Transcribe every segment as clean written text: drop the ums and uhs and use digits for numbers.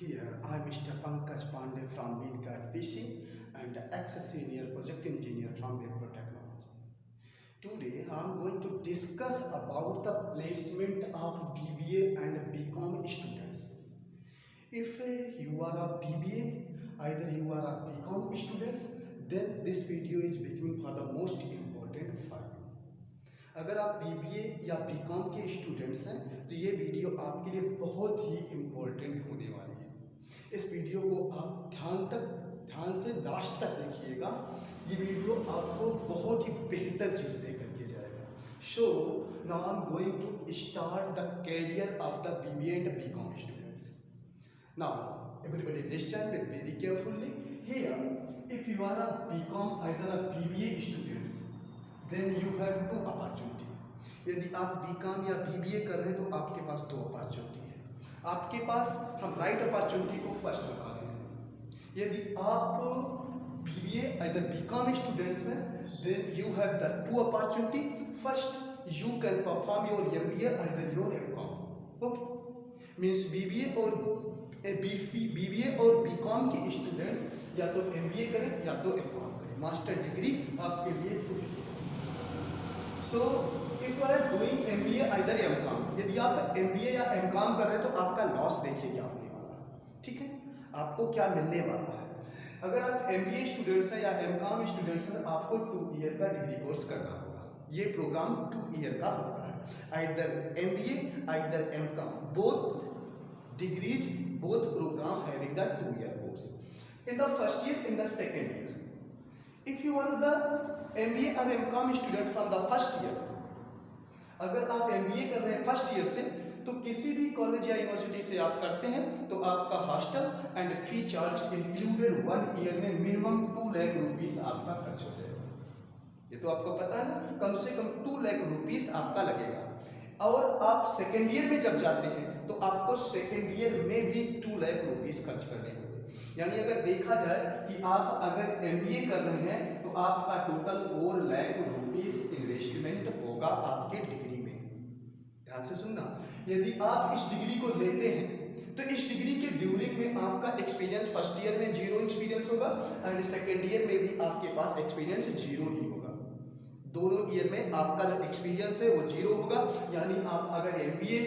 Here, I am Mr. Pankaj Pandey from Wincat Fishing and ex-senior project engineer from Wipro Technology. Today, I am going to discuss about the placement of BBA and BCom students. If you are a BBA, either you are a BCom students, then this video is becoming for the most important for you. अगर आप BBA या BCom के students हैं तो ये video आपके लिए बहुत ही इम्पोर्टेंट होने वाली है। इस वीडियो को आप ध्यान से लास्ट तक देखिएगा। ये वीडियो आपको बहुत ही बेहतर चीज़ दे करके जाएगा। So now I am going to start the career of the BBA and BCom students. नाउ everybody listen very carefully. Here, if you are a BCom either a BBA students, then you have two opportunity. यदि आप BCom या BBA कर रहे हैं तो आपके पास दो अपॉर्चुनिटी है। आपके पास हम राइट अपॉर्चुनिटी को फर्स्ट बता रहे हैं। यदि आप BBA either BCom स्टूडेंट्स हैं, then you have the two opportunity. First, you can perform your MBA either your MCom. Okay, means BBA और BCom के स्टूडेंट्स या तो MBA करें या तो MCom करें। मास्टर डिग्री आपके लिए so if you are doing MBA either MCom, यदि आप MBA या MCom कर रहे हैं तो आपका लॉस देखिए क्या होने वाला है। ठीक है, आपको क्या मिलने वाला है। अगर आप MBA स्टूडेंट्स हैं या MCom स्टूडेंट्स हैं, आपको 2 ईयर का डिग्री कोर्स करना होगा। ये प्रोग्राम 2 ईयर का होता है। Either MBA either MCom, both degrees both program having the 2 year course in the first year, in the second year. If you are the MBA और MCom student from the first year, अगर आप MBA कर रहे हैं first year से, तो किसी भी कॉलेज या यूनिवर्सिटी से आप करते हैं तो आपका hostel and fee charge included 1 year में मिनिमम 2 लाख रुपीस आपका खर्च हो जाएगा। ये तो आपको पता है ना, कम से कम 2 लाख रुपीस आपका लगेगा। और आप सेकेंड ईयर में जब जाते हैं तो आपको सेकेंड ईयर में भी 2 लाख रुपीस खर्च करने होंगे। यानी अगर देखा जाए कि आप अगर MBA कर रहे हैं तो आपका टोटल 4 लाख रुपीस इन्वेस्टमेंट होगा आपके डिग्री में। ध्यान से सुनना, यदि आप इस डिग्री को लेते हैं तो इस डिग्री के ड्यूरिंग में आपका एक्सपीरियंस फर्स्ट ईयर में 0 एक्सपीरियंस होगा एंड सेकेंड ईयर में भी आपके पास एक्सपीरियंस 0 ही होगा। दोनों ईयर में आपका जो एक्सपीरियंस है वो 0 होगा। यानी आप अगर MBA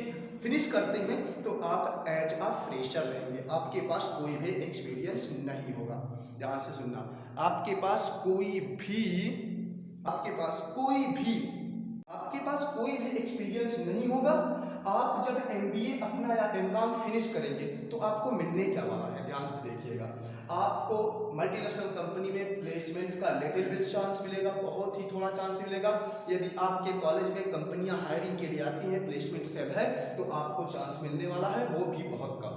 फिनिश करते हैं तो आप एज अ फ्रेशर रहेंगे, आपके पास कोई भी एक्सपीरियंस नहीं होगा। ध्यान से सुनना, आपके पास कोई भी एक्सपीरियंस नहीं होगा। आप जब MBA अपना या MCom फिनिश करेंगे तो आपको मिलने क्या वाला है, ध्यान से देखिएगा। आपको मल्टीनेशनल कंपनी में प्लेसमेंट का लिटिल बिट चांस मिलेगा, बहुत ही थोड़ा चांस मिलेगा। यदि आपके कॉलेज में कंपनियां हायरिंग के लिए आती हैं, प्लेसमेंट सेल है, तो आपको चांस मिलने वाला है वो भी बहुत कम।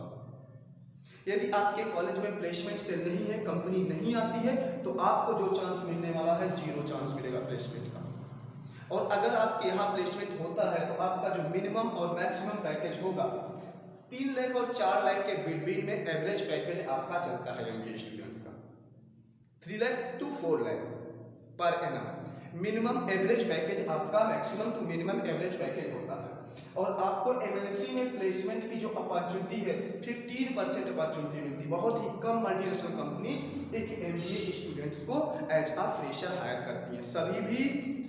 यदि आपके कॉलेज में प्लेसमेंट सेल नहीं है, कंपनी नहीं आती है, तो आपको जो चांस मिलने वाला है 0 चांस मिलेगा प्लेसमेंट का। और अगर आपके यहाँ प्लेसमेंट होता है तो आपका जो मिनिमम और मैक्सिमम पैकेज होगा 3 लाख और 4 लाख के बिटवीन में एवरेज पैकेज आपका चलता है MBA स्टूडेंट्स का। 3 लाख टू 4 लाख पर एनम मिनिमम एवरेज पैकेज आपका, maximum to minimum average package होता है। और आपको MNC में प्लेसमेंट की जो अपॉर्चुनिटी है 15% अपॉर्चुनिटी मिलती है। बहुत ही कम मल्टीनेशनल कंपनीज एक MBA स्टूडेंट्स को एज अ फ्रेशर हायर करती हैं।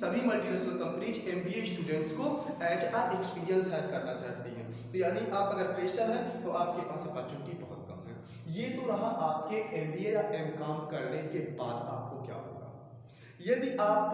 सभी मल्टीनेशनल कंपनीज MBA स्टूडेंट्स को एज अ एक्सपीरियंस हायर करना चाहती हैं। तो यानी आप अगर फ्रेशर हैं तो आपके पास अपॉर्चुनिटी बहुत कम है। ये तो रहा आपके MBA या MCom करने के बाद आपको क्या होगा। यदि आप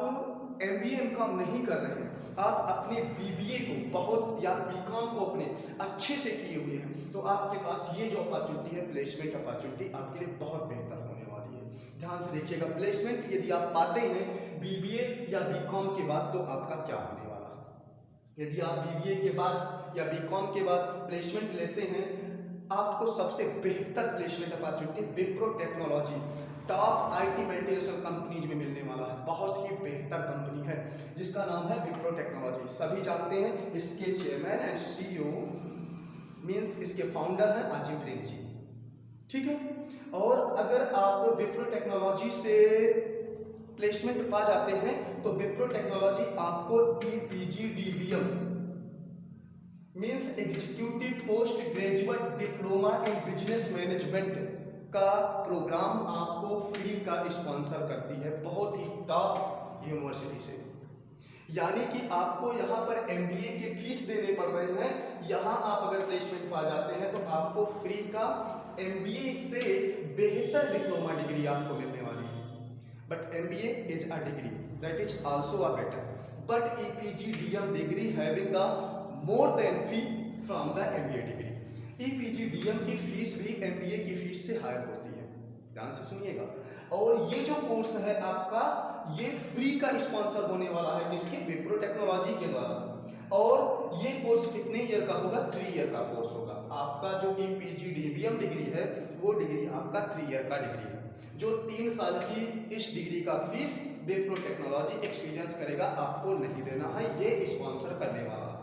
MBA MCom नहीं कर रहे हैं, आप अपने BBA को बहुत या BCom को अपने अच्छे से किए हुए हैं, तो आपके पास ये जो अपॉर्चुनिटी है प्लेसमेंट अपॉर्चुनिटी आपके लिए बहुत बेहतर होने वाली है। ध्यान से देखिएगा, प्लेसमेंट यदि आप पाते हैं BBA या BCom के बाद तो आपका क्या होने वाला है। यदि आप BBA के बाद या BCom के बाद प्लेसमेंट लेते हैं, आपको सबसे बेहतर placement opportunity Wipro technology top IT multinational companies में मिलने वाला है। बहुत ही बेहतर कंपनी है जिसका नाम है विप्रो टेक्नोलॉजी। सभी जानते हैं, इसके चेयरमैन एंड CEO मींस इसके फाउंडर हैं अजीम प्रेम जी। ठीक है, और अगर आप विप्रो टेक्नोलॉजी से प्लेसमेंट पा जाते हैं तो विप्रो टेक्नोलॉजी आपको EPGDBM means executive post graduate diploma in business management का प्रोग्राम आपको फ्री का स्पॉन्सर करती है, बहुत ही टॉप यूनिवर्सिटी से। यानी कि आपको यहाँ पर MBA के फीस देने पड़ रहे हैं, यहाँ आप अगर प्लेसमेंट पा जाते हैं तो आपको फ्री का MBA से बेहतर डिप्लोमा डिग्री आपको मिलने वाली है। But MBA is a degree that is also a better, but EPGDM degree having the more than fee from the MBA degree. EPGDM की फीस भी MBA की फीस से हायर होती है, ध्यान से सुनिएगा। और ये जो कोर्स है आपका, ये फ्री का स्पॉन्सर होने वाला है किसके, विप्रो टेक्नोलॉजी के द्वारा। और ये कोर्स कितने ईयर का होगा, 3 ईयर का कोर्स होगा। आपका जो EPGDM डिग्री है वो डिग्री आपका 3 ईयर का डिग्री है, जो 3 साल की इस डिग्री का फीस विप्रो टेक्नोलॉजी एक्सपीरियंस करेगा, आपको नहीं देना है, ये स्पॉन्सर करने वाला है।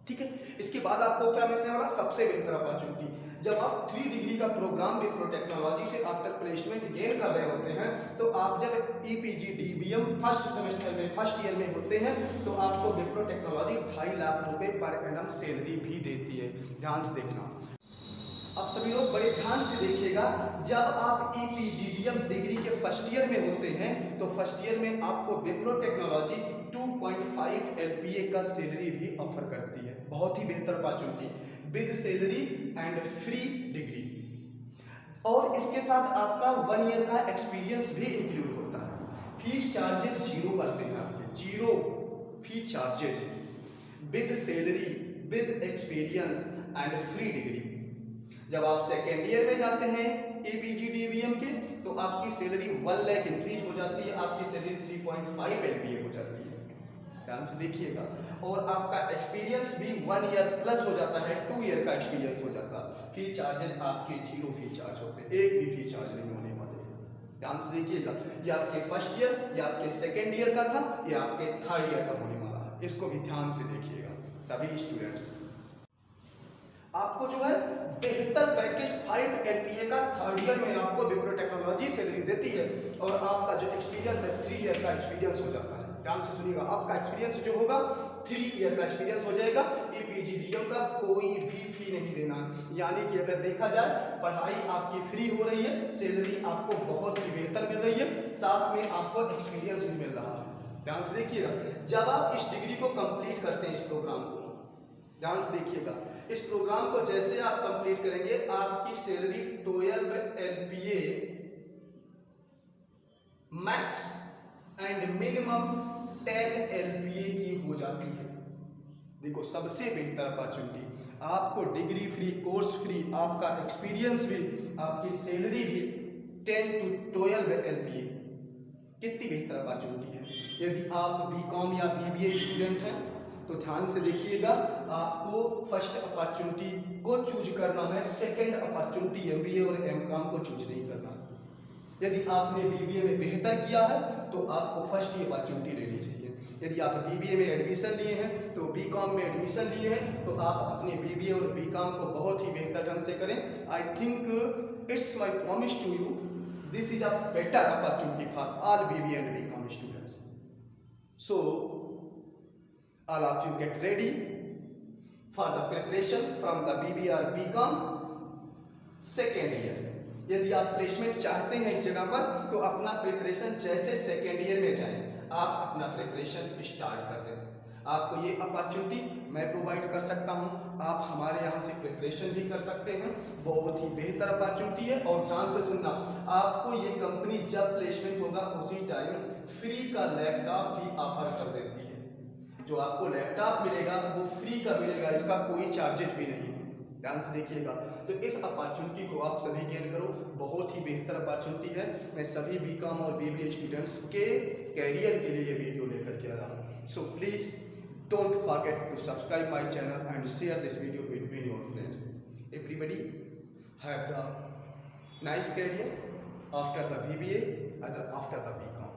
ठीक है, इसके बाद आपको क्या मिलने वाला, सबसे बेहतर अपॉर्चुनिटी। जब आप 3 डिग्री का प्रोग्राम विप्रो टेक्नोलॉजी से आफ्टर प्लेसमेंट गेन कर रहे होते हैं, तो आप जब EPGDM फर्स्ट सेमेस्टर में फर्स्ट ईयर में होते हैं, तो आपको विप्रो टेक्नोलॉजी 2.5 लाख रुपए पर एनम सैलरी भी देती है। ध्यान से देखना, अब सभी लोग बड़े ध्यान से देखिएगा। जब आप EPGDM डिग्री के फर्स्ट ईयर में होते हैं, तो फर्स्ट ईयर में आपको विप्रो टेक्नोलॉजी 2.5 LPA का सैलरी भी ऑफर करती है, बहुत ही बेहतर opportunity with salary and free degree. और इसके साथ आपका 1 ईयर का एक्सपीरियंस भी इंक्लूड होता है। फीस चार्जेस 0% है आपके, 0 fees charges with salary with experience and free degree. जब आप सेकेंड ईयर में जाते हैं EPGDM के, तो आपकी सैलरी 1 लाख इंक्रीज हो जाती है, आपकी सैलरी 3.5 LPA हो जाती है, ध्यान से देखिएगा। और आपका एक्सपीरियंस भी 1 ईयर प्लस हो जाता है, 2 ईयर का एक्सपीरियंस हो जाता है। फी चार्जेस आपके 0 फी चार्ज होते हैं, एक भी फी चार्ज नहीं होने वाले, ध्यान से देखिएगा। ये आपके फर्स्ट ईयर या आपके सेकेंड ईयर का था, या आपके थर्ड ईयर का होने वाला है, इसको भी ध्यान से देखिएगा सभी स्टूडेंट्स। आपको जो है बेहतर पैकेज 5 LPA का थर्ड ईयर में आपको विप्रो टेक्नोलॉजी सैलरी देती है, और आपका जो एक्सपीरियंस है 3 ईयर का एक्सपीरियंस हो जाता है। ध्यान से सुनिएगा, आपका एक्सपीरियंस जो होगा 3 ईयर का एक्सपीरियंस हो जाएगा। EPGDM का कोई भी फी नहीं देना, यानी कि अगर देखा जाए पढ़ाई आपकी फ्री हो रही है, सैलरी आपको बहुत ही बेहतर मिल रही है, साथ में आपको एक्सपीरियंस भी मिल रहा है। ध्यान से देखिएगा, जब आप इस डिग्री को कंप्लीट करते हैं, इस प्रोग्राम को ध्यान से देखिएगा, इस प्रोग्राम को जैसे आप कंप्लीट करेंगे, आपकी salary 12 LPA max and minimum 10 LPA की हो जाती है। देखो, सबसे बेहतर अपॉर्चुनिटी, आपको डिग्री फ्री, कोर्स फ्री, आपका एक्सपीरियंस भी, आपकी सैलरी भी 10 to 12 LPA, कितनी बेहतर अपॉर्चुनिटी है। यदि आप BCom या BBA स्टूडेंट हैं, तो ध्यान से देखिएगा, आपको फर्स्ट अपॉर्चुनिटी को चूज करना है, सेकंड अपॉर्चुनिटी MBA और MCom को चूज नहीं करना। यदि आपने BBA में बेहतर किया है, तो आपको फर्स्ट ही अपॉर्चुनिटी लेनी चाहिए। यदि आप BBA में एडमिशन लिए हैं, तो BCom में एडमिशन लिए हैं, तो आप अपने BBA और BCom को बहुत ही बेहतर ढंग से करें। I think it's my promise to you, this is a better opportunity for all BBA and BCom students. So all of you get ready for the preparation from the BBA or BCom second year. यदि आप placement चाहते हैं इस जगह पर, तो अपना preparation जैसे सेकेंड ईयर में जाएं, आप अपना प्रिपरेशन स्टार्ट कर दें। आपको ये अपॉर्चुनिटी मैं प्रोवाइड कर सकता हूं, आप हमारे यहाँ से प्रिपरेशन भी कर सकते हैं, बहुत ही बेहतर अपॉर्चुनिटी है। और ध्यान से सुनना, आपको ये कंपनी जब प्लेसमेंट होगा उसी टाइम फ्री का लैपटॉप भी ऑफर कर देती है। जो आपको लैपटॉप मिलेगा वो फ्री का मिलेगा, इसका कोई चार्जेस भी नहीं। ध्यान से देखिएगा, तो इस अपॉर्चुनिटी को आप सभी गेन करो, बहुत ही बेहतर अपॉर्चुनिटी है। मैं सभी BCom और BBA स्टूडेंट्स के कैरियर के लिए ये वीडियो लेकर के आया हूँ। So please don't forget to subscribe my channel and share this video between your friends. Everybody have the nice career after the BBA and after the BCom.